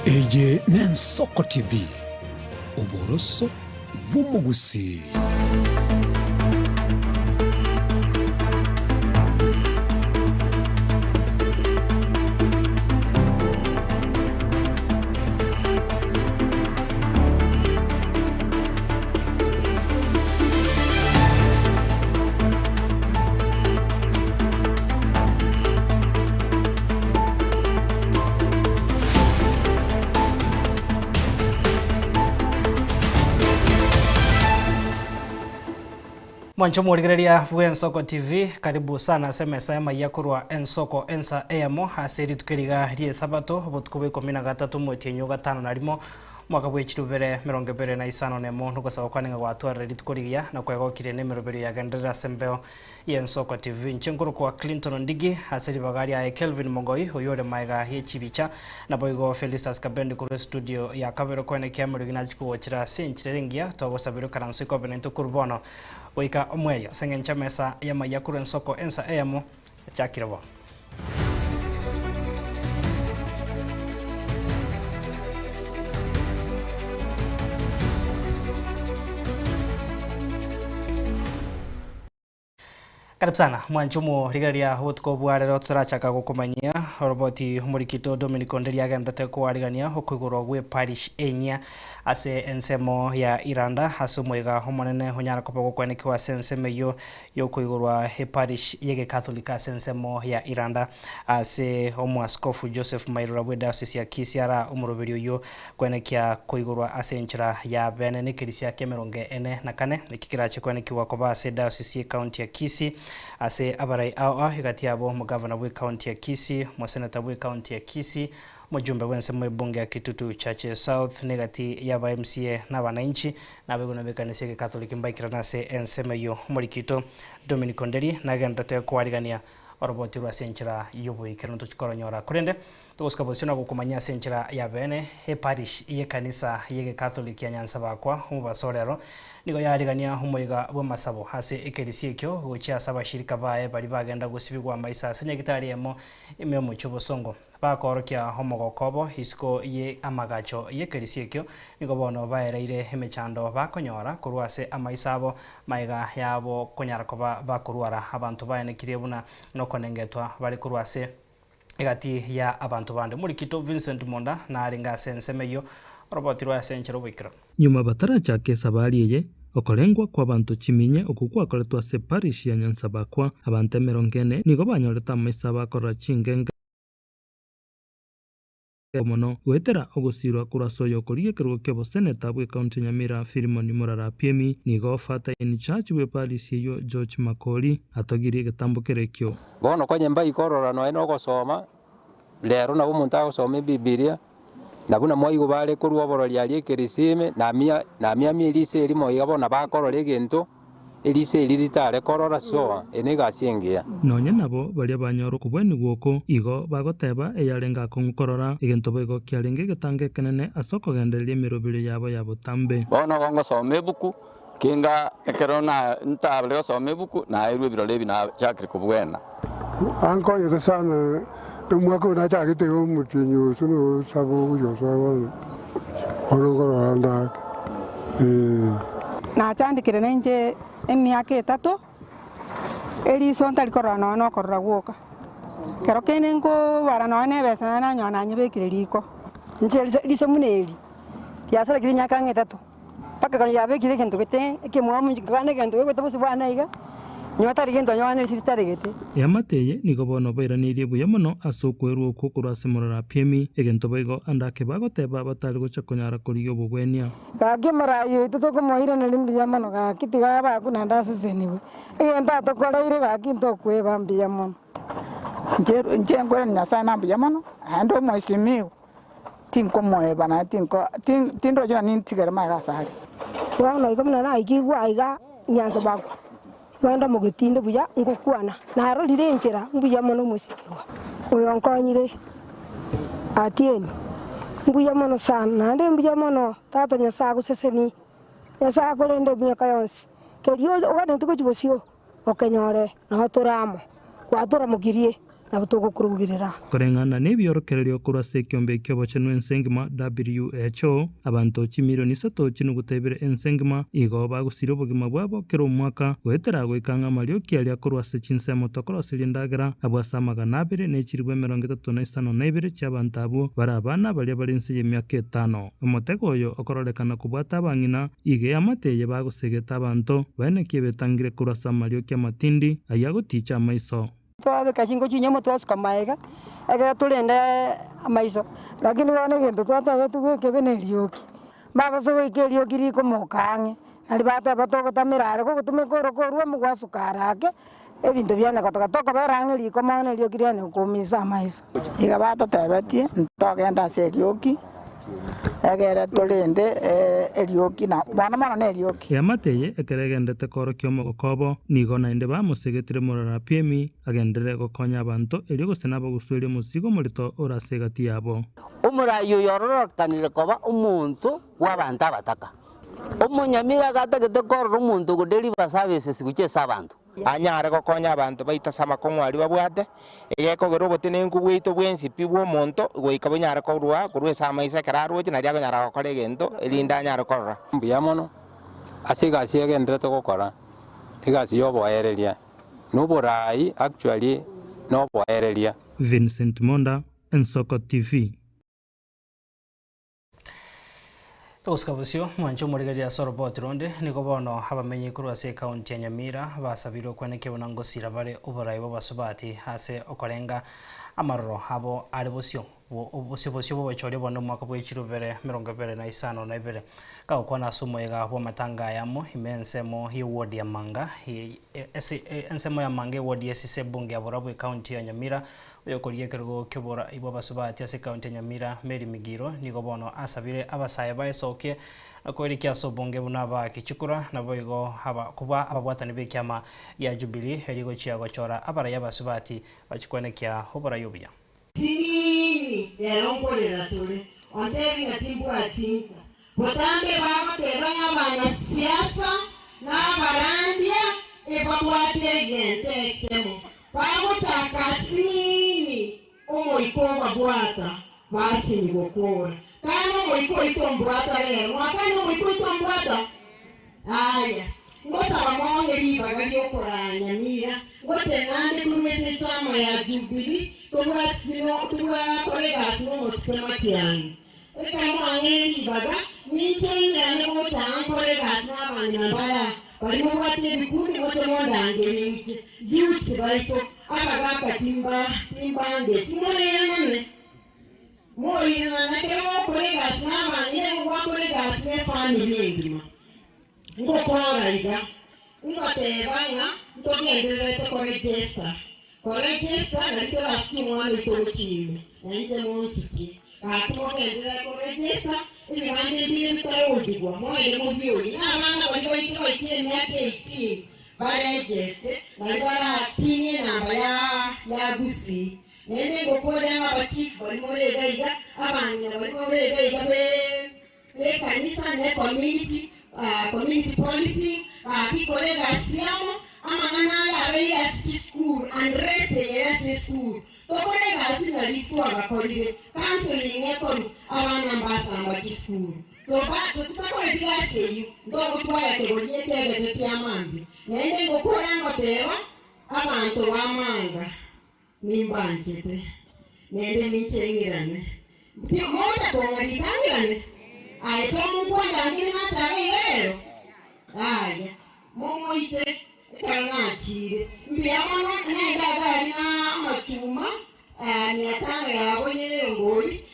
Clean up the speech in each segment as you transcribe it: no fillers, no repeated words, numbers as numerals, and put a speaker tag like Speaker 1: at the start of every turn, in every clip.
Speaker 1: Eye n'Ensoko TV oboroso bw'umugusi.
Speaker 2: Mwancho mworigereria Ensoko TV, karibu sana semesa ya mayakurwa Ensoko ensa emo haseri tukiriga rie sabato botukube 13 mwezi enyo gatano narimo mwaka bw'ekirubere 2025 nemo nugosaba kwaninga gwatwarira ritukurigia na kwegokire nemerobero ya gendera sembeo ya Ensoko TV nchenkuru kwa Clinton Ndigi haseri bagari ya Kelvin Mogoi oyore maiga hechibicha na boigo Felistas Kabendi kuru studio ya kabero kwene kemuri ginachikuwochira sinchirengia twagosabiro karansiko benento kurbono Oika omweyo sengencha mesa ya mayakuru Ensoko ensa emo chakirabo. Karibu sana mwanchumu rigaria hutko bwarero turachaka gukumanyia roboti humurikito Dominic Onderi agendete kwarigania okuguro gwe parish enya ase ensemo ya Iranda hasumwega homonene hunyara kopo kwenekiwa senseme yo kuigurwa he parish yege Katholika sensemo ya Iranda ase omwaskofu Joseph Mairura bwe diocese ya Kisiara umuroberio yo kwenekia kuigurwa ase enchira ya bene nikirisia kemeronge ene na kane nikikirache kwenekiwa koba ase diocese county ya Kisii ase abarai ao higati yabo mugavana bwe county ya Kisii mwasenata bwe county ya Kisii mujumbe wensemo bunge ya Kitutu Chache South negati yaba MCA na wananchi na beguna bekanise ke Catholic mbaikira nase ensemeyo murikito Dominic Onderi na gendate kwarigania oroboti rwa senchira yobo ikirano tuchikoronyora kurende tugoska posina gukumanya senchira ya bene he parish ye kanisa ye Catholic ya Nyanza bakwa umubasorero nigo yarigania humoiga bwo masabo hase ekerisi ekyo gocha saba shirika bae bali bagenda gusibigwa maisa senyagitari emo ime mu chubosongo bakorokia homogokobo hisiko ye amagacho ye kerisi ekyo nigo bono baereire hemechando bakonyora kurwase amaisabo maiga yabo konyara koba bakurwara abantu baene kirebuna no konengetwa bali kurwase egati ya abantu bande murikito Vincent Monda na aringa sensemeyo roboti rwa senchero wikira
Speaker 3: nyuma bataracha kesa baliye okolengwa kwa bantu chiminye okukwa koletwa se parish ya Nyanza bakwa abante merongene nigo banyoreta maisa bakora chingenga mono wetera ogusirwa kurasoyo kuriye kirugo kebo seneta bwe county Nyamira Filimon Murara Piemi nigo fata in church bwe parish yo George Makori atogiri getambo kerekyo
Speaker 4: bono kwa nyemba ikorora no eno gosoma lero na umuntu agosoma Biblia nabuna moigo bale kurwa oborori ali ekerisime na mia milise elimo yabona bakorora egento elise elitare korora soa enega asiengia
Speaker 3: nonya nabo bali abanyoro kubweni gwoko igo bagoteba eyarenga konkorora egento bego kyarenge getange kenene asoko gendelie mirobire yabo yabotambe
Speaker 5: bono gongo some buku kinga ekerona ntable some buku na irwe birole bina chakri kubwena
Speaker 6: anko yote sana mwako na chakite mutinyo suno sabo yo sawo orongoro anda
Speaker 7: na chandikire nje emyaka 3 eri sonta likorana no korra gwoka kero kenengo barana ne besana na nyona nyebekire liko nje lise muneli yasala kinya kange 3 paka kan yabe kire kento kete kemwa mu kane kento ko tabusi bwana iga nyota rigendo nywana siristare gete
Speaker 3: yamateye nigo bono bairanirie buya muno asokwerwo kokura Murara Piemi egento baigo andake bagoteba batari gocha konyara kuri obugwenia
Speaker 7: gake marayo tutoko mohira na limbi yamano ga kitiga ba kuna ndasu seniwe egenta tokoreire ga kinto kweba mbia mono nje ngora nyasa na mbia mono ando moisimiu tinko moeba na tindo jana nintigera maga sare
Speaker 8: wana ikomna na ikigwa iga Nyanza bakwa Wanda mugitinde buya ngukwana naro lirenjera mbuya mono musikiwa oyo nkonyire atieni mbuya mono sana nde mbuya mono tata Nyasaye guseseni Nyasaye kolende myaka yonse kerio ogane tuko chibosio okenyore no turamo kwatura mugirie nabo tugukurugirira
Speaker 3: koreng'ana n'ebyorokererio kurasa ekiombe kiobochenu ensengima WHO abantu chimilioni 3 chinu gutebire ensengima igo bagusira obogima bwabo kera omwaka gwetera goikanga mario kiaria kurwasa chinsemo tokorosiri endagera abwasa 232 chiabantu abo bari abana baria bari nse y'emyaka 5 omotego oyo okororekana kubwata abang'ina ige amateye bagusegeta abantu baenekie betangire kurwasa mario kiamatindi ayagoticha amaiso
Speaker 8: twabe kashingo chinyamo twasuka maega egera turende amaiso lakini wane gento twatabe tugweke nerioki baba so gwike rioki riko mokange ali bata batogotamirare ko gutumikoro korwa mugwasukarake ebintu byane kotoka berange riko mone rioki rene kumisa amaiso iga batotebetie ntogenda serioki egera turende erioki na bana ne erioki
Speaker 3: yamateye ekeregendete koro kiomo gokobo nigo nainde bamusegetire murara piemi agendere gokonya abantu erio gusena baguswire musigo murito orasegati yabo
Speaker 9: umurayo yororokanire koba umuntu w'abantu abataka umunyamira gatagete koro umuntu godeli services guchesa abantu
Speaker 10: anyare gokonya abantu baita sama kongwari babwate egeko gerobote nengu gwito bwensi pibwo monto goika banyare korwa sama isa kararwo na ryago nyara gokore gento elinda nyare korra
Speaker 4: mbuyamono asigasi egendere togokora igasi yoboereria nuburai actually noboereria.
Speaker 3: Vincent Monda, Ensoko TV.
Speaker 2: Toskabusio mwancho murigaria sorobot ronde niko bono habamenye kurwase county ya Nyamira basabiro kwaneke bonangosira bare oborai babasubati hase okorenga amarro habo aribosio obosio bochori bono mwaka bwechirubere 25 ka ukwana sumo ega bwa matanga yamo imensemo hi ward ya Manga ensemo ya Manga ward ya sise bunge aborabwe county ya Nyamira oyokoriye kergo kibora ibo basubati ase county ya Nyamira Mary Migiro niko bono asabire abasaye baesoke akwerikia sobonge bunaba kichukura naboigo haba kuba ababwatani bekyama ya Jubilee herigo chiago chora abara yabasubati bachikwenekia hobora yobya
Speaker 11: sinini erongorera tore ontebi ngatimbu atinza botambe baba tebanya bana siasa na barandia ebabwate gente temo babo takasinini omoikoba bwata basi ni bokora kana moiko itombwata lero mwakani moiko itombwata aya ngosa bamonge libagali okoranya mira ngote nande kunwese chama ya Jubilee tuwa kolega sino mosema tiani ekamo angeli baga nintenga ne bota kolega sino abanyambara bali mu bwate bikundi ngote monda angeli nti youth baito abaga timbange timone moyina nakero kolega sino abanyine ngo kolega sino family ndima ngokora iga ngotebanga ntogenderete ko register na lito basimu itochime na ite monsuki atimo gendera ko register ibibande bile bitarodigwa moye mu byoli abana bali bayitwa ikene yake 18 ba register na bara tinye namba ya gusi nene gokore abachifu bali morega iga abana bali morega iga be kanisa ne community policy kikolega siamo amangana ya beya school and rest ya school tokolega sina litwa gakolire counseling ekonu abana mbasa mbaki school to tutakore tigase yu ndo twala tegoliye tege tyamambi nende ngokora ngoteba abantu bamanga nimbanjete nende nichengirane moja tongalitangirane aito mukwanda ngini natage lero aya momoite kanachire mbiyamano nenda gari na machuma ni atanga yabo yerongori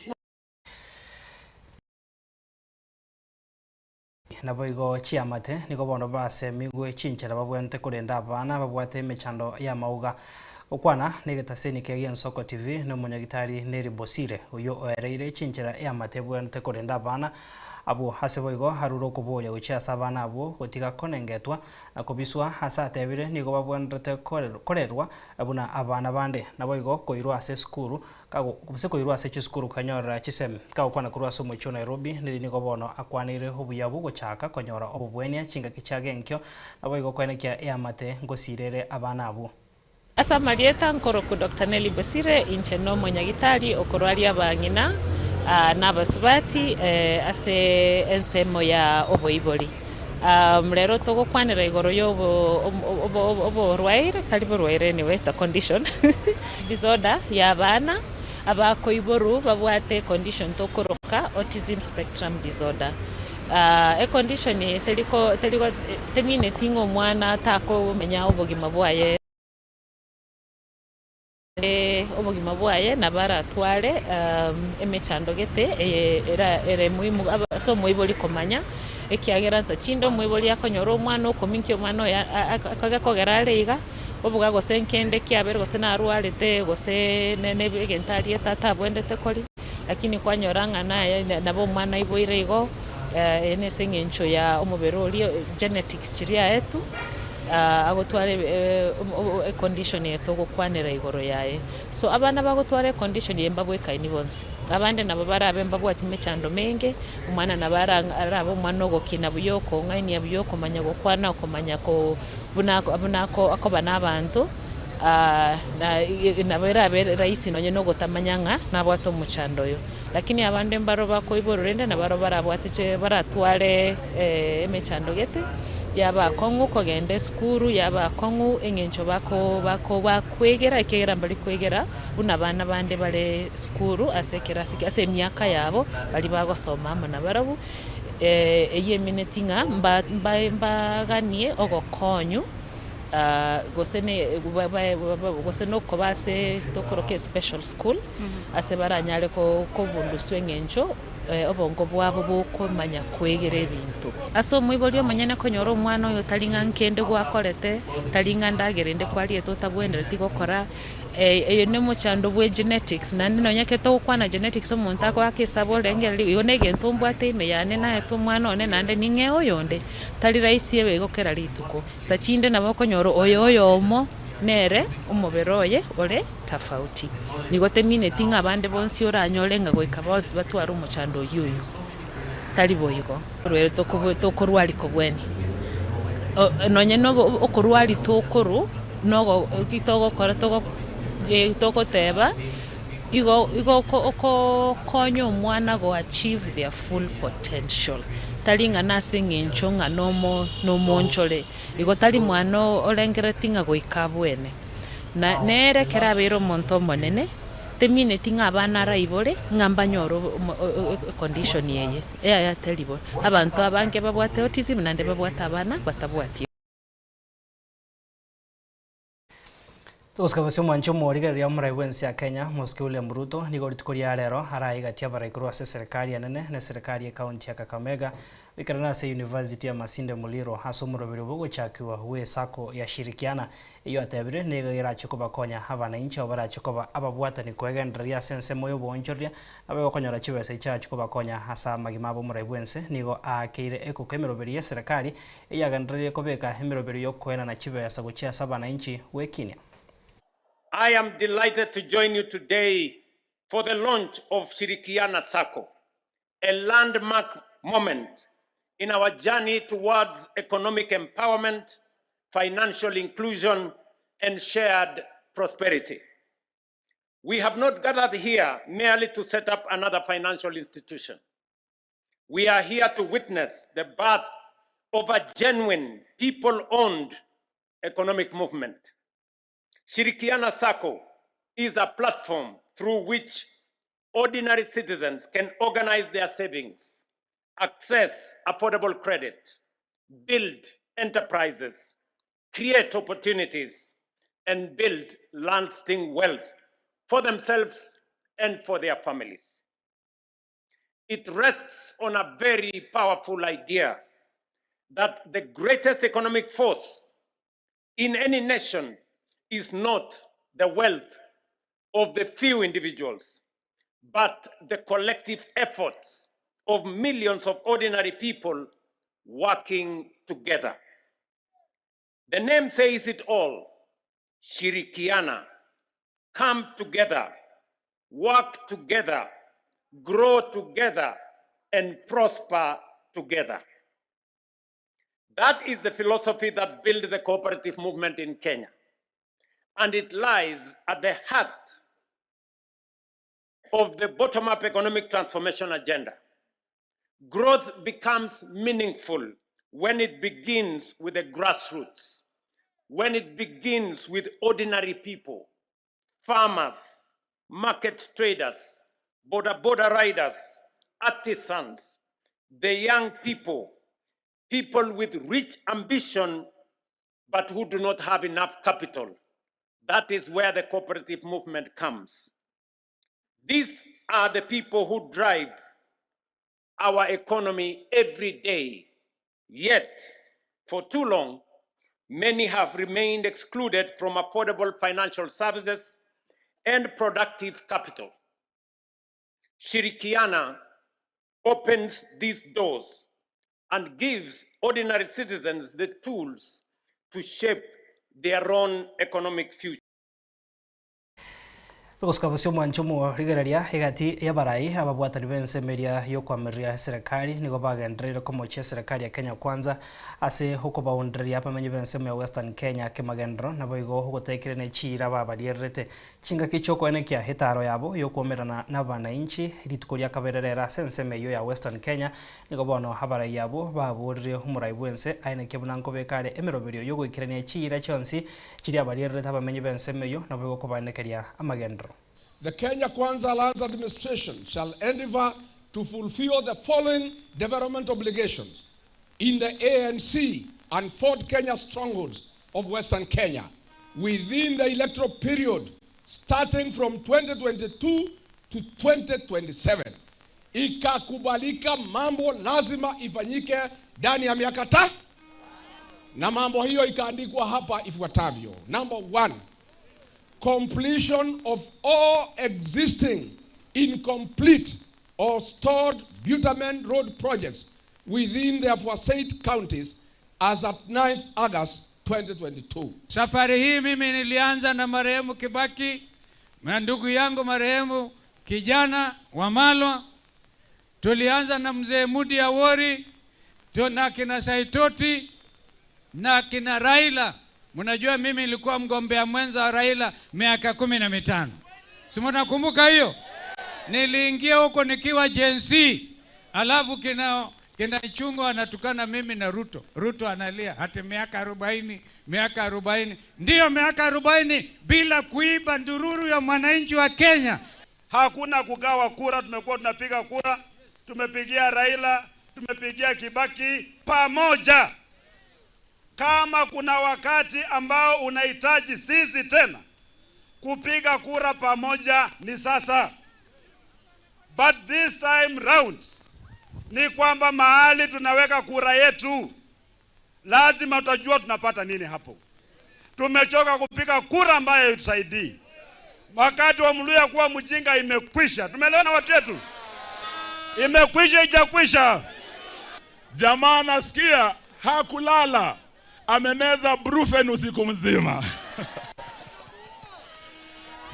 Speaker 2: naboigo chiamate niko bono base migwe chinchera babwente kurenda abana babwate mechando ya mauga okwana negetaseni kege Ensoko TV no munyagitari Neri Bosire uyo oereire chinchera ya matebwente kurenda abana abo haseboigo haruro kuboya uchi asabana abo gotiga konengetwa na kubiswa hasa tebire nigo babwendete korerwa abuna abana bande naboigo koirwa ase skuru kago kubise koirwa ase skuru kanyora chisem kago kwana kurwa somo chu Nairobi nigo bono akwanire obuyabu gochaka konyora obubwenia chinga kichage nkyo naboigo kwenekia eamate ngosirere abana abo
Speaker 12: Asa marieta nkoroku Dr. Nelly Bosire incheno monyagitari okorwaria bangina n'abasubati ase ensemo ya oboibori. Rero tugukwanira igoro obo rwaire tari rwaire anyway, it's a condition disorder ya bana abakoiboru babwate condition tokoroka autism spectrum disorder. A condition teliko temine tingo mwana tako menya obogima bwaye obogima bwaye nabara tware emechandogete era muhimu so moiboli komanya ekiageranza chindo moiboli akonyoro omwana okominkyo omwana akagakogera reiga obuga gose nkende kiabere gose narwarete gose nebegentari tata bwendete kori lakini kwanyoranga naye nabo omwana iboire igo ene sengencho ya omubero genetics chiria etu agotware condition yeto gukwanira igoro yaye so abana bagotware condition yemba bwekaini bonse abande nabo barabe mbabwati mechando menge umwana nabara arabo umwana ogokina buyoko ngaini yabuyoko manya gokwana okomanya ko bunako akobana abantu na berabe raisi nonye nogotamanyanga nabwato muchando yo lakini abande mbaro bakoibororende nabaro barabwatiche baratware emechando gete yaba kongu kogende skuru yaba kongu engencho bako bakwegera ekera mbali kwegera buna bana bande bale skuru asekera ase myaka yabo bali bagosoma mona barabu eye minetinga mbaganie ogokonyu gose no kobase tokoroke special school ase baranyale ko bunduswe ngencho obongo bwabo bokomanya kwegera ebintu aso mwiboli omanyane konyora omwana oyo talinga nkende gwakorete talinga ndagerende kwali etotabwendere tigokora eyo nemochando bwe genetics nandi nonyake tokwana genetics omuntu akwakisabo lengeri iyo negento mbwate imeyane naye to mwana one nande ninge oyonde tali raisi ebegokera lituko sachinde nabokonyoro oyo omo nere umuberoye ole tofauti nigote minetinga abande bonsi oranyolenga goikabazi batwara umuchando yuyu tali boyigo rwere tokorwali kobweni nonye no okorwali tokoru nogo kitogo kora togo teba igo konyo mwana go achieve their full potential talinga nasingincho nga nomonchole igo tali mwana olengeretinga goikabwene na nere kerabero monto monene temine tinga abana raibore ngamba nyoro condition yeye ya telibo abantu abange babwate autism nande babwata abana batabwati
Speaker 2: Tuskabasyo mwancho morigeria omuraiwensi ya Kenya Mosque William Ruto nigo ritukoria rero araigatia baraikuru ase serikali anene na serikali ya kaunti ya Kakamega bikarana ase University ya Masinde Muliro haso murobero bogochakiwa we sako ya shirikiana iyo atebire negera chikoba konya abananchi abarachokoba ababwatani kwegenderia sense moyo bonjoria abagokonyora chibese cha chikoba konya hasa magimabo muraiwense nigo akeire ekokemeroberia serikali iyaganderie kobeka emerobero yokwena na chibese gochia abananchi wekinya.
Speaker 13: I am delighted to join you today for the launch of Shirikiana Sacco, a landmark moment in our journey towards economic empowerment, financial inclusion, and shared prosperity. We have not gathered here merely to set up another financial institution. We are here to witness the birth of a genuine, people-owned economic movement. Shirikiana Sacco is a platform through which ordinary citizens can organize their savings, access affordable credit, build enterprises, create opportunities, and build lasting wealth for themselves and for their families. It rests on a very powerful idea that the greatest economic force in any nation is not the wealth of the few individuals, but the collective efforts of millions of ordinary people working together. The name says it all, Shirikiana, come together, work together, grow together, and prosper together. That is the philosophy that built the cooperative movement in Kenya. and it lies at the heart of the bottom-up economic transformation agenda. Growth becomes meaningful when it begins with the grassroots, when it begins with ordinary people, farmers, market traders, border riders, artisans, the young people, people with rich ambition, but who do not have enough capital. That is where the cooperative movement comes. These are the people who drive our economy every day. Yet, for too long, many have remained excluded from affordable financial services and productive capital. Shirikiana opens these doors and gives ordinary citizens the tools to shape their own economic future.
Speaker 2: Tukuskabusio mwanchumu rigararia igati yabarai ababwatani bensemeria yokwamiria serikali nigo bagenderera komochia serikali ya Kenya Kwanza ase huko baunderia pamenye bensemo ya Western Kenya kemagendro nabo igo hugotekire ne chira babarierete chinga kichoko ene kya hetaro yabo yokomerana na bananchi ritukoria kabererera senseme yo ya Western Kenya nigo bono habarai yabo baburire humurai bwense aine kebunanko bekare emeroberio yogo ikirane chira chonsi chiri abarierete abamenye bensemo yo nabo igo kobanekeria amagendro.
Speaker 14: The Kenya Kwanza Alliance administration shall endeavor to fulfill the following development obligations in the ANC and Fort Kenya strongholds of Western Kenya within the electoral period starting from 2022 to 2027. Ikakubalika mambo lazima ifanyike ndani ya miaka tano, na mambo hiyo ikaandikwa hapa ifuatavyo. Number 1, completion of all existing incomplete or stored bitumen road projects within the aforesaid counties as at 9th August 2022.
Speaker 15: Safari hii mimi nilianza na marehemu Kibaki na ndugu yangu marehemu kijana Wamalwa. Tulianza na mzee Mudi Awori, na kina Saitoti na kina Raila. Mnajua mimi nilikuwa mgombea mwenza wa Raila miaka 15. Si mnakumbuka hiyo? Niliingia huko nikiwa Gen Z. Alafu kina Ichungo anatukana mimi na Ruto. Ruto analia hata miaka 40. Ndio miaka 40 bila kuiba ndururu ya mwananchi wa Kenya.
Speaker 16: Hakuna kugawa kura, tumekuwa tunapiga kura. Tumepigia Raila, tumepigia Kibaki pamoja. Kama kuna wakati ambao unahitaji sisi tena kupiga kura pamoja ni sasa. But this time round ni kwamba mahali tunaweka kura yetu lazima tutajua tunapata nini hapo. Tumechoka kupiga kura ambayo itusaidii. Wakati wa Mluya kuwa mjinga imekwisha. Tumeelewana watu wetu? Imekwisha, ijakwisha.
Speaker 17: Jamaa nasikia hakulala, amemeza brufen usiku mzima.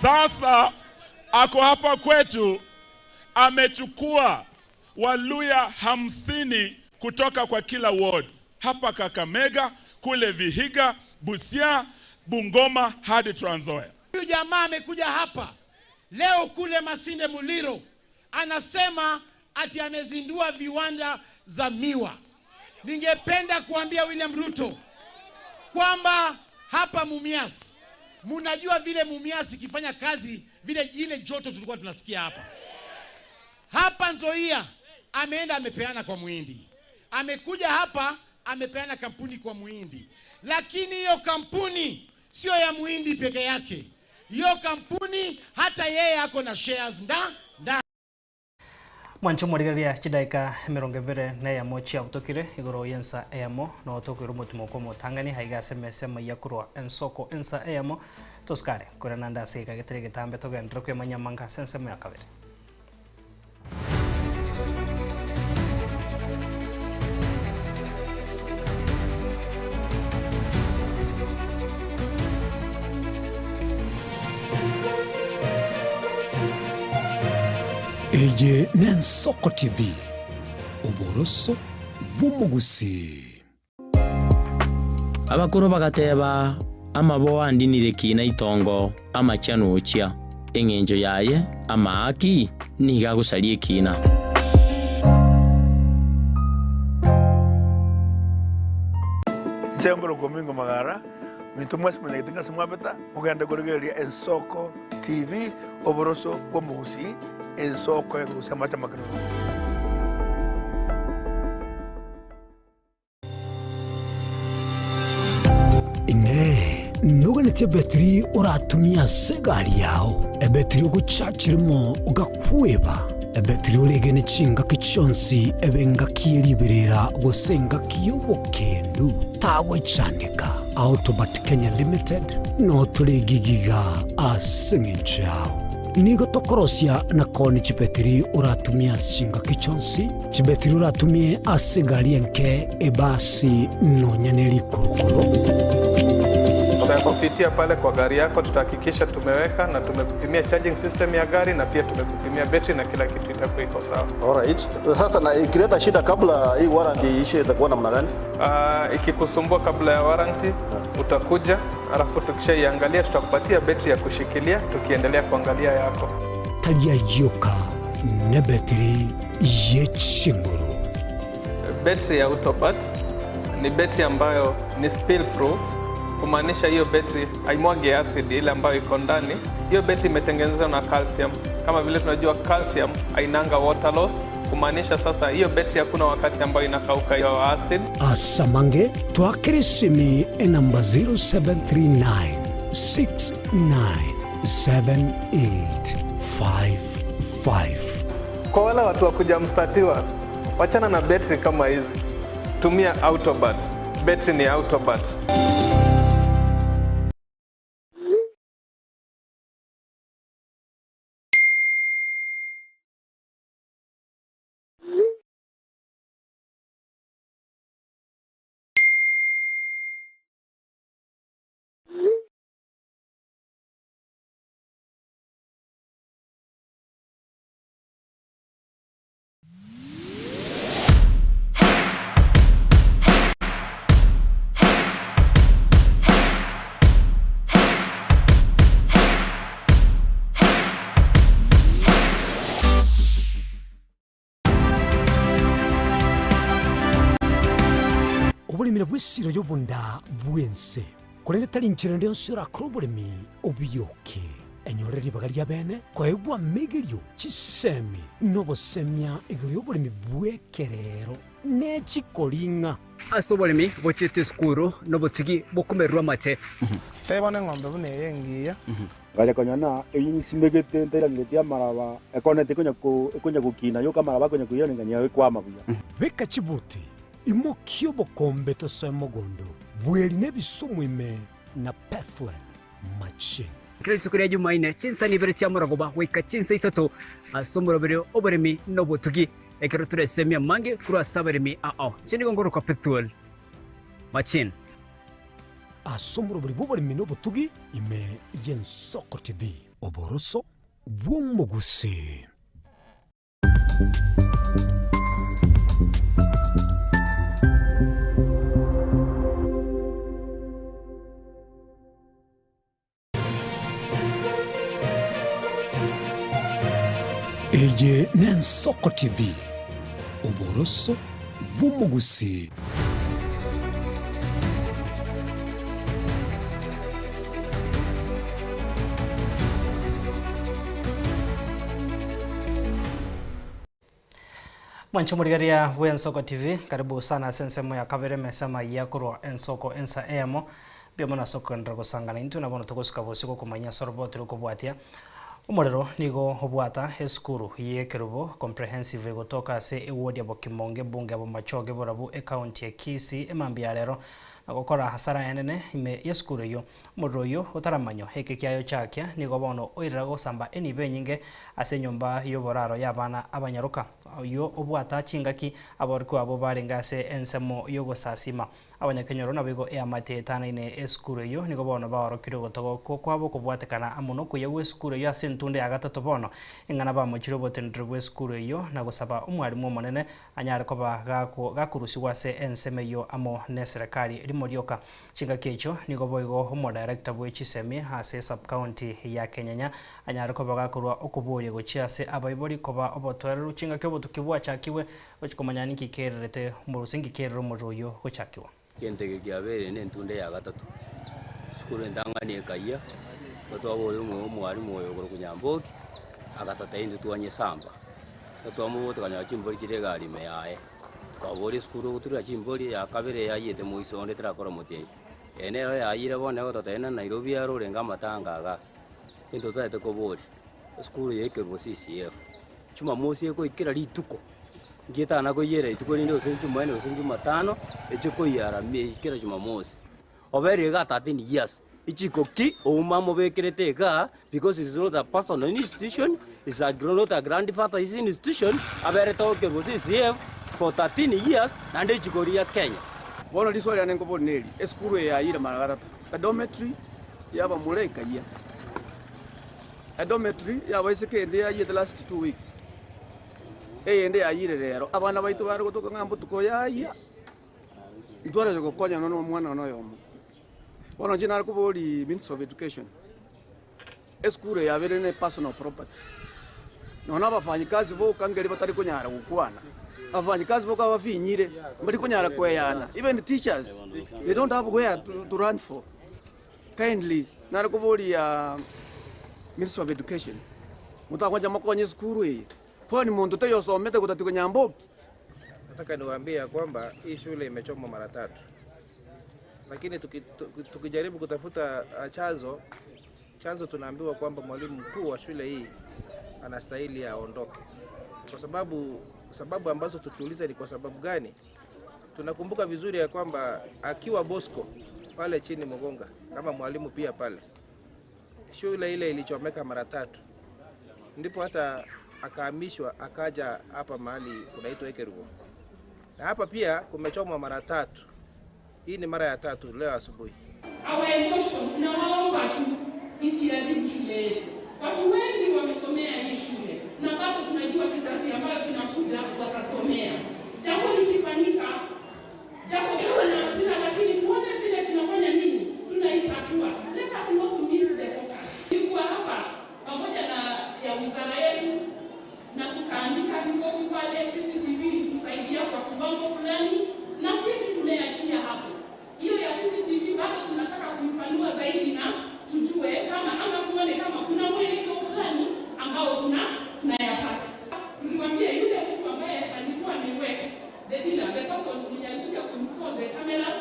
Speaker 17: Sasa ako hapa kwetu, amechukua Waluya 50 kutoka kwa kila ward. Hapa Kakamega, kule Vihiga, Busia, Bungoma hadi Trans Nzoia.
Speaker 18: Huyu jamaa amekuja hapa leo kule Masinde Muliro, anasema ati amezindua viwanda za miwa. Ningependa kuambia William Ruto kwamba hapa Mumias, mnajua vile Mumias ikifanya kazi vile ile joto tulikuwa tunasikia hapa. Hapa Nzoia ameenda amepeana kwa Muhindi. Amekuja hapa amepeana kampuni kwa Muhindi. Lakini hiyo kampuni sio ya Muhindi peke yake. Hiyo kampuni hata yeye ako na shares nda.
Speaker 2: Mwancho morigaria chidaika merongevere na ya mochi abutokire igoro yensa emo no otokiro mutimo komo tangani haiga semesema yakurwa ensoko ensa emo toskare korananda seka getere tambe togendro kwe manyamanga sensema yakabere.
Speaker 1: Eje Nensoko TV Oboroso bumugusi
Speaker 19: abakuru bagateba ama bo andinire kina itongo ama chano chia eng'enjo yaye ama aki niga gusarie kina.
Speaker 20: Chengoro Gomingo Magara, Mintumas Manetinga Samabeta, Uganda Gorgeria and Soko TV, Oboroso, Womusi, and Soko Samata Magno.
Speaker 1: Ine, nuganete betri uratumia segari yao, ebetri uguchachirimo ugakweba. Ebetri ulegene chinga kichonsi ebenga kieliberera gosenga kiyobokendo tawe chanika Autobat Kenya Limited no tulegigiga asengenchao nigo tokorosia na koni chibetri uratumia chinga kichonsi chibetri uratumie asegari enke ebasi no nyaneli kurukuru.
Speaker 21: Tunapopitia pale kwa gari yako tutahakikisha tumeweka na tumekupimia charging system ya gari na pia tumekupimia battery na kila kitu itakuwa iko sawa.
Speaker 22: Alright. Sasa na ikileta shida kabla hii warranty ishe itakuwa namna gani?
Speaker 21: Ikikusumbua kabla ya warranty utakuja, alafu tukishaiangalia tutakupatia battery ya kushikilia tukiendelea kuangalia yako.
Speaker 1: Talia yoka ne battery yechinguru.
Speaker 21: Battery ya Autobat ni battery ambayo ni spill proof. Kumaanisha hiyo betri haimwagi acid ile ambayo iko ndani. Hiyo betri imetengenezwa na calcium. Kama vile tunajua calcium hainanga water loss. Kumaanisha sasa hiyo betri hakuna wakati ambayo inakauka hiyo acid.
Speaker 1: Asamange twakirisimi namba 0739697855.
Speaker 21: Kwa wale watu wa kujamstatiwa, wachana na betri kama hizi. Tumia Autobat. Betri ni Autobat.
Speaker 1: Obulimira bw'essiro ly'obunda bwense kulere tali nchira ndio sura krobulimi obuyoke enyore libaga lya bene kwaegwa megelyo chisemi nobosemya igyo obulimi bwekerero nechikolinga
Speaker 23: asobolimi bochete skuru nobotigi bokumerwa mate
Speaker 10: tebone ng'ombe bune yengiya
Speaker 22: Gale konyana eyisimegete ntera ngetia maraba ekonete konya kukina yo kamara bakonya kuyira nganya kwama buya
Speaker 1: beka chibuti imokyo bokombe to semogondo bweli nebisumwime na pathway machine
Speaker 23: Kristo kuri Jumaine chinsa nibere cya muragoba weka chinsa isato asomorobere oberemi nobotugi ekero turesemya mange kuri asaberemi chini gongoro ka pathway machine
Speaker 1: asomorobere boberemi nobotugi ime yensoko TV oboroso bwomuguse. Eye Nensoko TV oboroso bw'umugusi.
Speaker 2: Mwanchumurigaria Ensoko TV, karibu sana sensemo ya kabere mesema yakurwa Ensoko ensa emo bia mona soko ndago sangana intu na bono tokosuka bosiko kumanya sorobot ruko bwatia umorero nigo hobwata eskuru yekerubo comprehensive gotoka se ewodi abokimonge bunge abo machoge borabu account ya Kisii emambia rero nagokora hasara enene ime yeskuru yo umorero yo utaramanyo heke kyayo chakya nigo bono oirago samba eni benyinge ase nyomba yo boraro yabana abanyaruka yo obwata chingaki aborku abo barengase ensemo yogo sasima abanyakenyoro nabigo eamateta ine eskuru yo nigo bono barokiro gotogo kwabo kubwatekana amuno kuyewe eskuru yo asentunde agatatu bono ingana bamuchiro botendre eskuru yo nagusaba umwarimu monene anyare koba gakurusiwa se enseme yo amo ne serikali rimorioka chingaki echo nigo boigo homo director bwechisemi ase sub county ya Kenyanya anyare koba gakurwa okubuye gochiase abaibori koba obotwero chingaki obotukibwa chakiwe ochikomanyani kikerete murusingi kerero muroyo gochakiwa
Speaker 5: kentege kiabere nentunde ya gatatu skuru ndangani ekaiya batwabo umwari moyo goro kunyamboki agatata indi tuanye samba batwamo bote kanya chimbori kiregari meyae kabori skuru gutura chimbori ya kabere ya yete muisonde trakora motie ene ya yire bone gotata ena Nairobi ya rorenga matangaga into taete kobori skuru yeke CCF chuma mosi ko ikira rituko ngita na ko yere ituko ni ndo senju mwene senju matano echiko yara me ikira chuma mosi obere ga 13 years ichiko ki o mamo bekerete ga because it's not a personal institution, it's a not a grandfather institution abere to ke CCF for 13 years and ichiko ria Kenya
Speaker 6: bono liswali anengo boneli eskuru ya yire maragata dormitory yaba muleka ya a dormitory yaba isekende ya the last 2 weeks ende ayire rero abana baitu bari gutuka ngambo tukoyaya itwara jo konya no mwana no yomo bono jina ko boli Ministry of Education eskure ya bere ne personal property no na bafanyikazi bo kangeri batari kunyara gukwana abafanyikazi bo kabafinyire bari kunyara kweyana even teachers they don't have where to run for kindly na ko boli ya Ministry of Education mutakwanja makonye skuru hii kwani muntu teyosomete kutatiko Nyamboki.
Speaker 7: Nataka niwaambie kwamba hii shule imechomwa mara 3. Lakini tukijaribu kutafuta chanzo tunaambiwa kwamba mwalimu mkuu wa shule hii anastahili aondoke. Kwa sababu ambazo tukiuliza ni kwa sababu gani? Tunakumbuka vizuri ya kwamba akiwa Bosco pale chini Mugonga kama mwalimu pia pale. Shule ile ilichomeka mara 3. Ndipo hata akahamishwa akaja hapa mahali kunaitwa Ekerugo. Na hapa pia kumechomwa mara 3. Hii ni mara ya 3 leo asubuhi.
Speaker 24: Our emotions na waomba tu isiharibu shule yetu. Watu wengi wamesomea hii shule na bado tunajua kizazi ambayo tunakuja watasomea. Jambo likifanyika, jambo kwa na hasira, lakini tuone vile tunafanya nini, tunaitatua. Let us not miss the focus. Nilikuwa hapa pamoja na ya wizara yetu na tukaandika ripoti pale CCTV kusaidia kwa kiwango fulani na sisi tumeachia hapo. Hiyo ya CCTV bado tunataka kuipanua zaidi na tujue kama ama tuone kama kuna mwelekeo fulani ambao tunayapata. Tulimwambia yule mtu ambaye alikuwa ameweka the person mwenye alikuja kuinstall the cameras,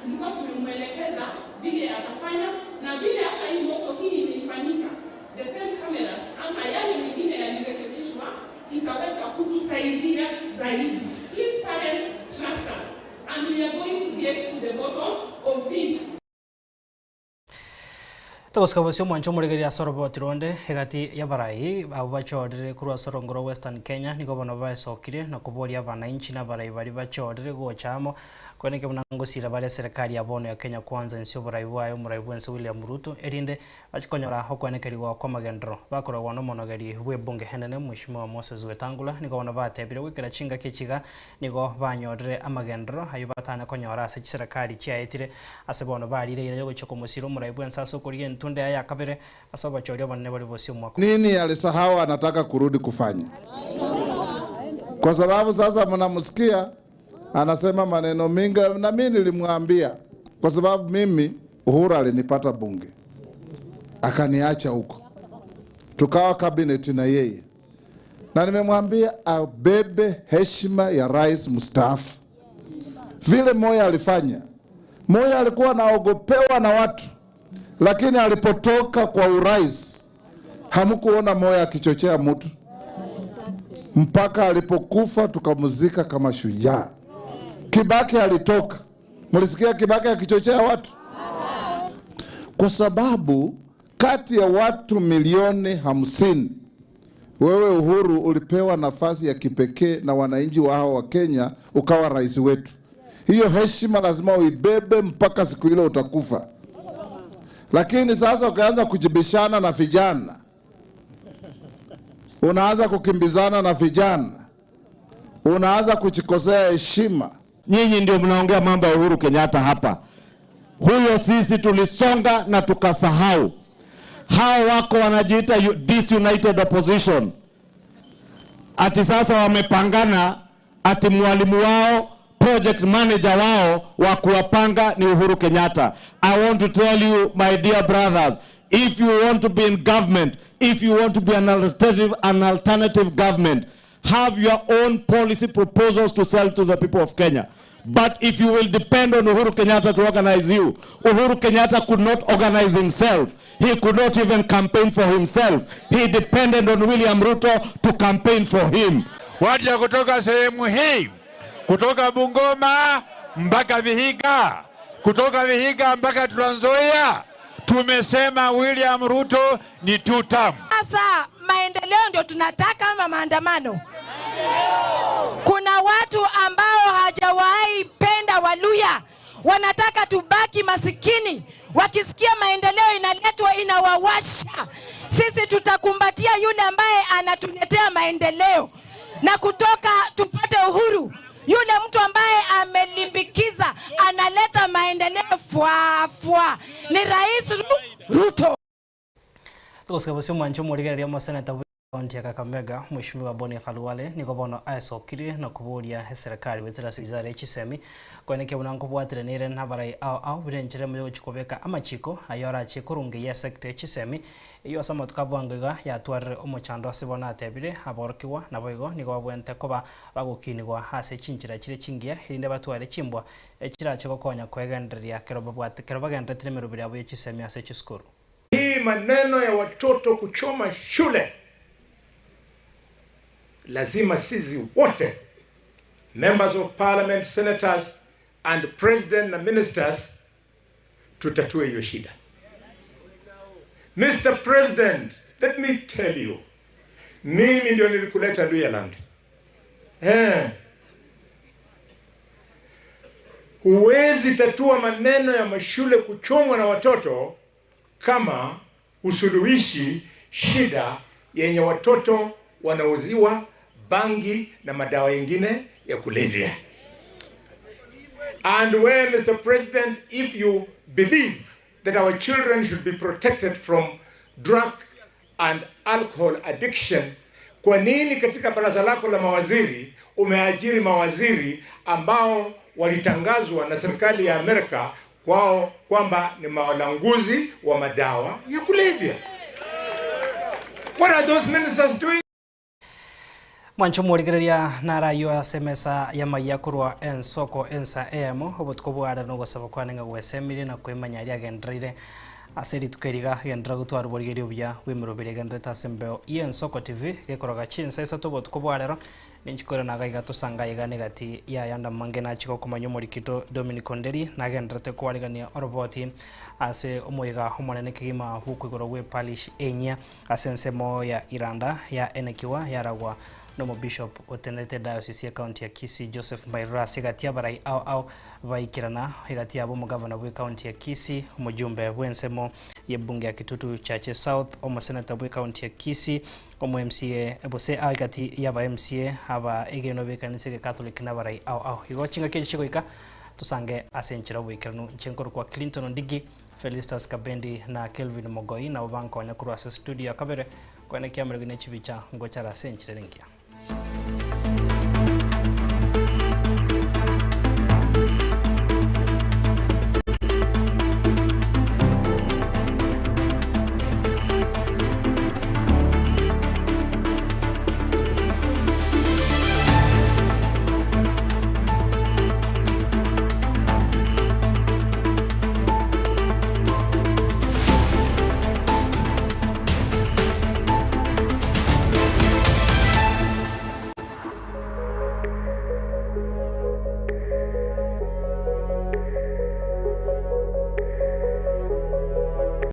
Speaker 24: tulikuwa tumemwelekeza vile atafanya na vile hata hii moto hii ilifanyika. The same cameras ama yale mengine yalirekebishwa ikaweza kutusaidia zaidi. Please parents, trust us and we are going to get to the bottom of this.
Speaker 2: Toskabasyo mwancho muregeria sorobo tironde hegati yabarai abachodere kurwa sorongoro Western Kenya niko bano basokire na kuboria abananchi na barai bari bachodere gochamo kweneke munangosira bare serikali yabono ya Kenya kwanza nsyo barai bwayo murai bwense William Ruto erinde achikonyora hokwenekeriwa kwa magendro bakorwa no monogeri bwebunge henene Mheshimiwa Moses Wetangula niko bano batebire wikira chinga kichiga niko banyodere amagendro ayo batana konyora ase serikali chiaetire ase bono barire ire gochoko musiro murai bwense asokorie tunde ya kabere asoba chorio banne bali bosio mwako.
Speaker 25: Nini alisahau anataka kurudi kufanya? Kwa sababu sasa mnamsikia anasema maneno mingi na mimi nilimwambia kwa sababu mimi Uhuru alinipata bunge. Akaniacha huko. Tukawa cabinet na yeye. Na nimemwambia abebe heshima ya rais mstaafu. Vile Moya alifanya. Moya alikuwa anaogopewa na watu. Lakini alipotoka kwa urais hamkuona Moya akichochea mtu mpaka alipokufa tukamuzika kama shujaa. Kibaki alitoka, mlisikia Kibaki akichochea watu? Kwa sababu kati ya watu milioni 50 Wewe Uhuru ulipewa nafasi ya kipekee na wananchi wao wa Kenya, ukawa rais wetu. Hiyo heshima lazima uibebe mpaka siku ile utakufa. Lakini sasa ukaanza kujibishana na vijana, unaanza kukimbizana na vijana, unaanza kuchikosea heshima.
Speaker 3: Nyinyi ndio mnaongea mambo ya Uhuru Kenyatta hapa. Huyo sisi tulisonga na tukasahau. Hao wako wanajiita disunited opposition. Ati sasa wamepangana, ati mwalimu wao, project manager wao wa kuwapanga ni Uhuru Kenyatta. I want to tell you, my dear brothers, if you want to be in government, if you want to be an alternative government, have your own policy proposals to sell to the people of Kenya. But if you will depend on Uhuru Kenyatta to organize you, Uhuru Kenyatta could not organize himself. He could not even campaign for himself. He depended on William Ruto to campaign for him.
Speaker 4: Waja kutoka sehemu hii, kutoka Bungoma mpaka Vihiga, kutoka Vihiga mpaka Trans Nzoia, tumesema William Ruto ni 2 term.
Speaker 8: Sasa maendeleo ndio tunataka ama maandamano? Kuna watu ambao hajawahi penda Waluya, wanataka tubaki masikini. Wakisikia maendeleo inaletwa inawawasha. Sisi tutakumbatia yule ambaye anatuletea maendeleo, na kutoka tupate uhuru yule mtu ambaye amelimbikiza analeta maendeleo fwa ni Rais Ruto.
Speaker 2: Tukosikabusio mwancho murigereria maseneta kaunti ya Kakamega Mheshimiwa Boni Khalwale niko bono aisokire na kuburia serikali wetera wizara y'Ekisemi kweneke bunango bwatiranire n'abarai ao birenjere mu chikobeka amachiko ayora chikurungi ya sector y'Ekisemi iyo sama tukabwangega yatwarire omochando asibona atebire aborokiwa naboigo niko babwente koba bagukinigwa hase chinjira kire chingia irinde batware chimbwa ekira chikokonya kwegenderia kerobagendetire mirubiri abo y'Ekisemi hase chiskuru.
Speaker 9: Hii maneno ya watoto kuchoma shule, lazima sisi wote, members of parliament, senators and president na ministers, tutatue hiyo shida. Mr. President, let me tell you, mimi ndio nilikuleta Luhyaland. Huwezi tatua maneno ya mashule kuchomwa na watoto kama usuluhishi shida yenye watoto wanauziwa bangi na madawa yengine ya kulevya. And when, Mr. President, if you believe that our children should be protected from drug and alcohol addiction, kwa nini katika baraza lako la mawaziri umeajiri mawaziri ambao walitangazwa na serikali ya Amerika kwao kwamba ni mawalanguzi wa madawa ya kulevya? What are those ministers doing?
Speaker 2: Mwancho murigereria narayo semesa ya mayakurwa ensoko ensa emo obutko bwara no gosaba kwanenga gwesemire na kwemanya gendrire aseri tukeriga gendra gutwara burigerio bya wimirobere gendeta sembeo ensoko TV gekoroga chinsa isato butko bwarero ninchikora naga igato sanga igane gati ya yanda mangena chiko kumanyo murikito Dominic Onderi na gendrete kwarigania oroboti ase omoiga homonene kigima hukwigoro gwe parish enya asensemo ya Iranda ya enekiwa yaragwa no bishop otenete diocese ya county ya Kisii Joseph Mairura segatia barai au vaikirana igatia abo mugavana bwe county ya Kisii mujumbe bwensemo ye bunge ya Kitutu Chache South omo senator bwe county ya Kisii omo MCA ebose agati ya ba MCA aba egeno be kanise Catholic na barai au igochinga kechiko ika tusange asenchira bwe kirano chenkoro kwa Clinton Ndigi Felistas Kabendi na Kelvin Mogoi na banko nya kurwa studio kabere kwa nekia mrugine chibicha ngochara senchira linkia.